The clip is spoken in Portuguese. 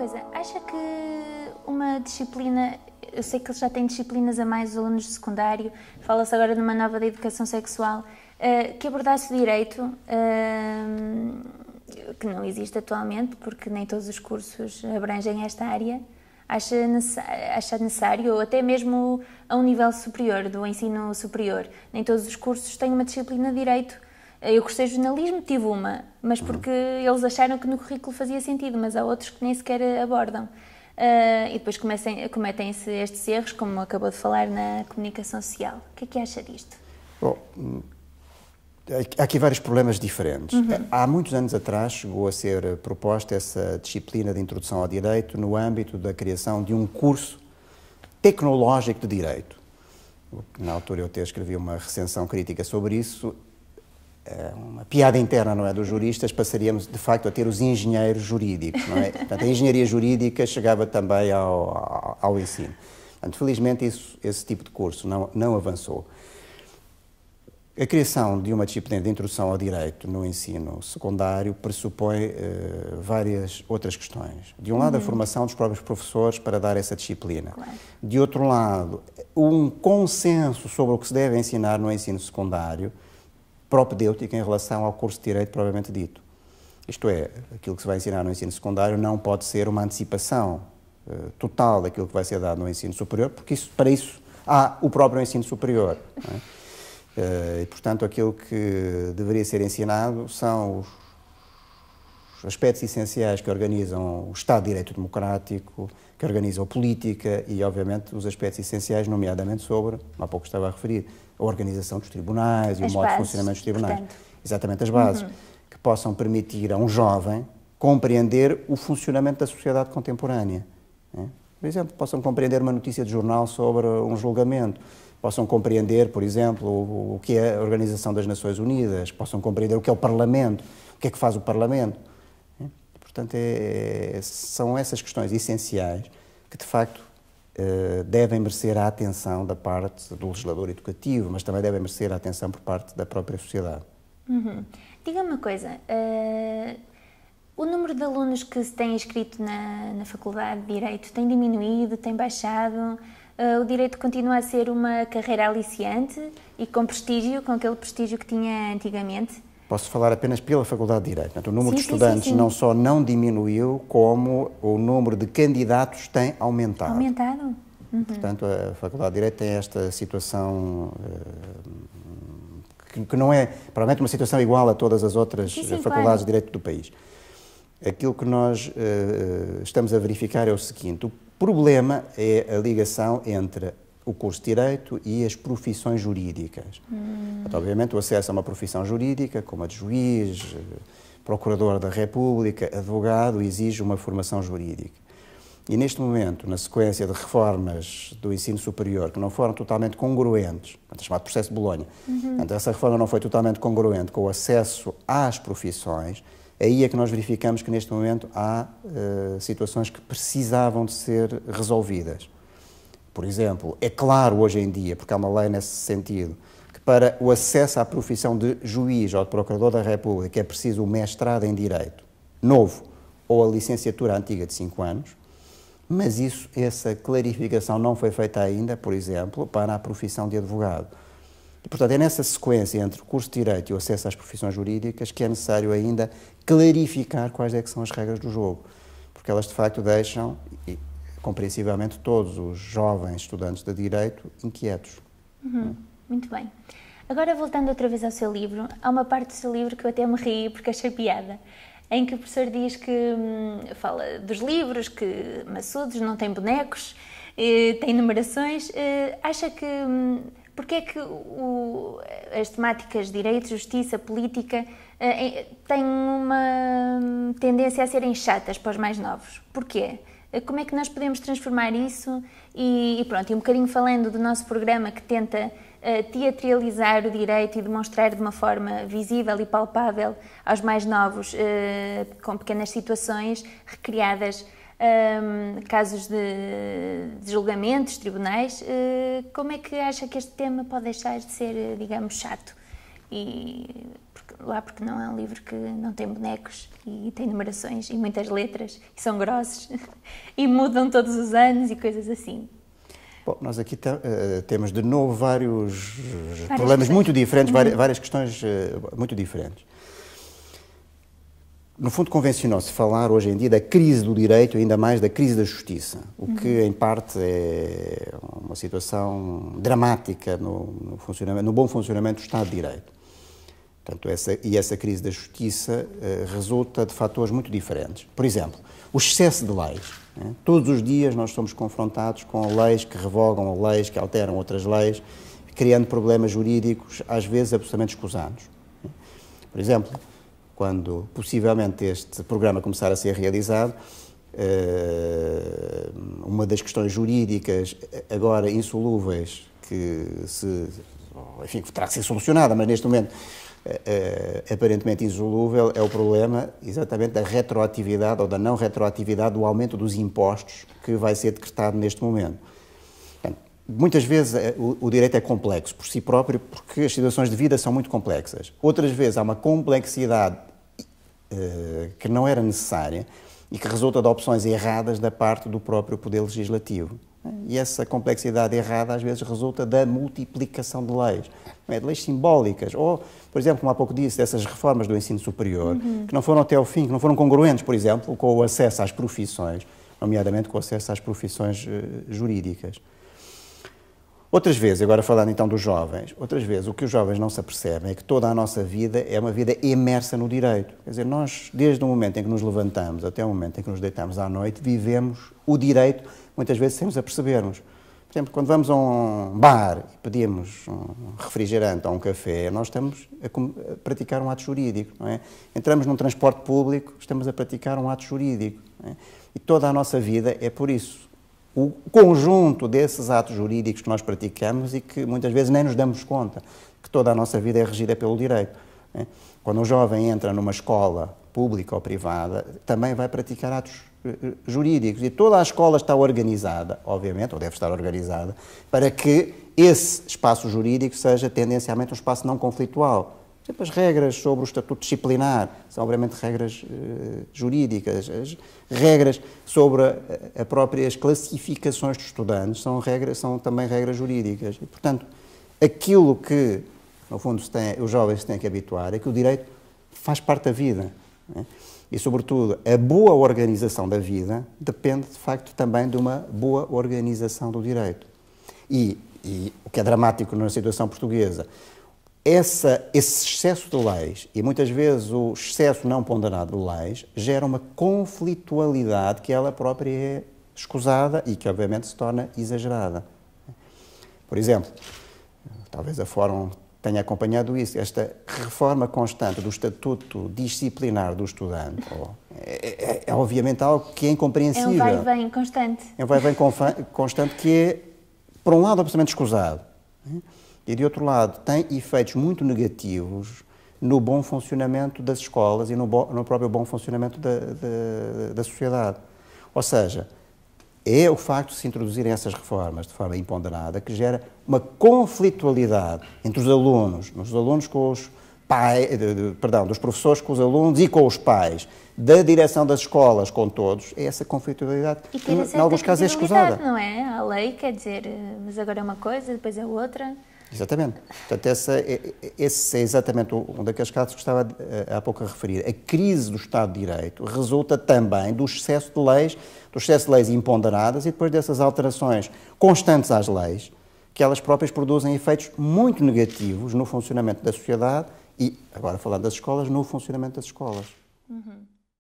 coisa, acha que uma disciplina, eu sei que eles já têm disciplinas a mais os alunos de secundário, fala-se agora numa nova de educação sexual, que abordasse o direito, que não existe atualmente, porque nem todos os cursos abrangem esta área, acha necessário, ou até mesmo a um nível superior, do ensino superior, nem todos os cursos têm uma disciplina de direito. Eu cursei jornalismo, tive uma, mas porque eles acharam que no currículo fazia sentido, mas há outros que nem sequer abordam. E depois cometem-se estes erros, como acabou de falar na comunicação social. O que acha disto? Bom, há aqui vários problemas diferentes. Há muitos anos atrás chegou a ser proposta essa disciplina de introdução ao direito no âmbito da criação de um curso tecnológico de direito. Na altura eu até escrevi uma recensão crítica sobre isso. Uma piada interna, não é, dos juristas, passaríamos de facto a ter os engenheiros jurídicos, não é? Portanto, a engenharia jurídica chegava também ao ensino. Portanto, felizmente esse tipo de curso não avançou. A criação de uma disciplina de introdução ao direito no ensino secundário pressupõe várias outras questões. De um lado, a formação dos próprios professores para dar essa disciplina. Claro. De outro lado, um consenso sobre o que se deve ensinar no ensino secundário, propedêutica em relação ao curso de Direito propriamente dito. Isto é, aquilo que se vai ensinar no ensino secundário não pode ser uma antecipação total daquilo que vai ser dado no ensino superior, porque para isso há o próprio ensino superior. Não é? E, portanto, aquilo que deveria ser ensinado são os aspectos essenciais que organizam o Estado de Direito Democrático, que organizam a política e, obviamente, os aspectos essenciais, nomeadamente sobre, há pouco estava a referir, a organização dos tribunais e o modo de funcionamento dos tribunais. Portanto. Exatamente, as bases que possam permitir a um jovem compreender o funcionamento da sociedade contemporânea. Né? Por exemplo, possam compreender uma notícia de jornal sobre um julgamento, possam compreender, por exemplo, o que é a Organização das Nações Unidas, possam compreender o que é o Parlamento, o que é que faz o Parlamento. Né? Portanto, são essas questões essenciais que, de facto, devem merecer a atenção da parte do legislador educativo, mas também devem merecer a atenção por parte da própria sociedade. Diga-me uma coisa, o número de alunos que se têm inscrito na Faculdade de Direito tem diminuído, tem baixado? O Direito continua a ser uma carreira aliciante e com prestígio, com aquele prestígio que tinha antigamente? Posso falar apenas pela Faculdade de Direito. Portanto, o número de Sim, estudantes sim. não só não diminuiu, como o número de candidatos tem aumentado. Aumentado? Portanto, a Faculdade de Direito tem esta situação que não é, provavelmente, uma situação igual a todas as outras faculdades claro. de Direito do país. Aquilo que nós estamos a verificar é o seguinte: o problema é a ligação entre o curso de Direito e as profissões jurídicas. Portanto, obviamente, o acesso a uma profissão jurídica, como a de juiz, procurador da República, advogado, exige uma formação jurídica. E neste momento, na sequência de reformas do ensino superior que não foram totalmente congruentes, portanto, chamado processo de Bolonha, portanto, essa reforma não foi totalmente congruente com o acesso às profissões, aí é que nós verificamos que neste momento há situações que precisavam de ser resolvidas. Por exemplo, é claro hoje em dia, porque há uma lei nesse sentido, que para o acesso à profissão de juiz ou de procurador da República é preciso o mestrado em Direito novo ou a licenciatura antiga de 5 anos, mas essa clarificação não foi feita ainda, por exemplo, para a profissão de advogado. E, portanto, é nessa sequência entre o curso de Direito e o acesso às profissões jurídicas que é necessário ainda clarificar quais é que são as regras do jogo, porque elas, de facto, deixam, e, compreensivelmente, todos os jovens estudantes de Direito inquietos. Muito bem. Agora, voltando outra vez ao seu livro, há uma parte do seu livro que eu até me ri porque achei piada, em que o professor diz que fala dos livros, que maçudos, não têm bonecos, têm numerações. Acha que porque é que as temáticas de direito, justiça, política têm uma tendência a serem chatas para os mais novos? Porquê? Como é que nós podemos transformar isso? E pronto, e um bocadinho falando do nosso programa que tenta teatralizar o direito e demonstrar de uma forma visível e palpável aos mais novos, com pequenas situações recriadas, casos de julgamentos, tribunais. Como é que acha que este tema pode deixar de ser, digamos, chato? Porque lá porque não é um livro que não tem bonecos e tem numerações e muitas letras e são grossos e mudam todos os anos e coisas assim. Bom, nós aqui temos de novo vários problemas muito diferentes, várias questões muito diferentes. No fundo, convencionou-se falar hoje em dia da crise do direito e ainda mais da crise da justiça, o que em parte é uma situação dramática no bom funcionamento do Estado de Direito. Portanto, essa crise da justiça resulta de fatores muito diferentes. Por exemplo, o excesso de leis. Né? Todos os dias nós somos confrontados com leis que revogam leis, que alteram outras leis, criando problemas jurídicos, às vezes absolutamente escusados. Por exemplo, quando possivelmente este programa começar a ser realizado, uma das questões jurídicas agora insolúveis que terá que ser solucionada, mas neste momento aparentemente insolúvel, é o problema exatamente da retroatividade ou da não retroatividade do aumento dos impostos que vai ser decretado neste momento. Portanto, muitas vezes o direito é complexo por si próprio porque as situações de vida são muito complexas. Outras vezes há uma complexidade que não era necessária e que resulta de opções erradas da parte do próprio Poder Legislativo. E essa complexidade errada às vezes resulta da multiplicação de leis simbólicas, ou, por exemplo, como há pouco disse, dessas reformas do ensino superior, que não foram até ao fim, que não foram congruentes, por exemplo, com o acesso às profissões, nomeadamente com o acesso às profissões jurídicas. Outras vezes, agora falando então dos jovens, outras vezes o que os jovens não se apercebem é que toda a nossa vida é uma vida imersa no direito. Quer dizer, nós, desde o momento em que nos levantamos até o momento em que nos deitamos à noite, vivemos o direito, muitas vezes sem nos apercebermos. Por exemplo, quando vamos a um bar e pedimos um refrigerante ou um café, nós estamos a praticar um ato jurídico, não é? Entramos num transporte público, estamos a praticar um ato jurídico, não é? E toda a nossa vida é por isso. O conjunto desses atos jurídicos que nós praticamos e que muitas vezes nem nos damos conta que toda a nossa vida é regida pelo direito. Não é? Quando um jovem entra numa escola pública ou privada, também vai praticar atos jurídicos e toda a escola está organizada, obviamente, ou deve estar organizada, para que esse espaço jurídico seja tendencialmente um espaço não conflitual. Por exemplo, as regras sobre o estatuto disciplinar são, obviamente, regras jurídicas. As regras sobre as próprias classificações dos estudantes são também regras jurídicas. E, portanto, aquilo que, no fundo, os jovens se têm que habituar é que o direito faz parte da vida. Não é? E, sobretudo, a boa organização da vida depende, de facto, também de uma boa organização do direito. E o que é dramático na situação portuguesa, esse excesso de leis, e muitas vezes o excesso não ponderado de leis, gera uma conflitualidade que ela própria é escusada e que, obviamente, se torna exagerada. Por exemplo, talvez a Fórum tenha acompanhado isso, esta reforma constante do estatuto disciplinar do estudante é obviamente algo que é incompreensível. É um vai-vem constante. É um vai-vem constante que é, por um lado, absolutamente escusado. E, de outro lado, tem efeitos muito negativos no bom funcionamento das escolas e no próprio bom funcionamento da sociedade. Ou seja, é o facto de se introduzirem essas reformas de forma imponderada que gera uma conflitualidade entre os alunos, com os pais, dos professores com os alunos e com os pais, da direção das escolas com todos, é essa conflitualidade que, em alguns casos, é escusada. Não é? A lei quer dizer, mas agora é uma coisa, depois é outra. Exatamente. Portanto, esse é exatamente um daqueles casos que estava há pouco a referir. A crise do Estado de Direito resulta também do excesso de leis imponderadas e depois dessas alterações constantes às leis, que elas próprias produzem efeitos muito negativos no funcionamento da sociedade e, agora falando das escolas, no funcionamento das escolas. Uhum.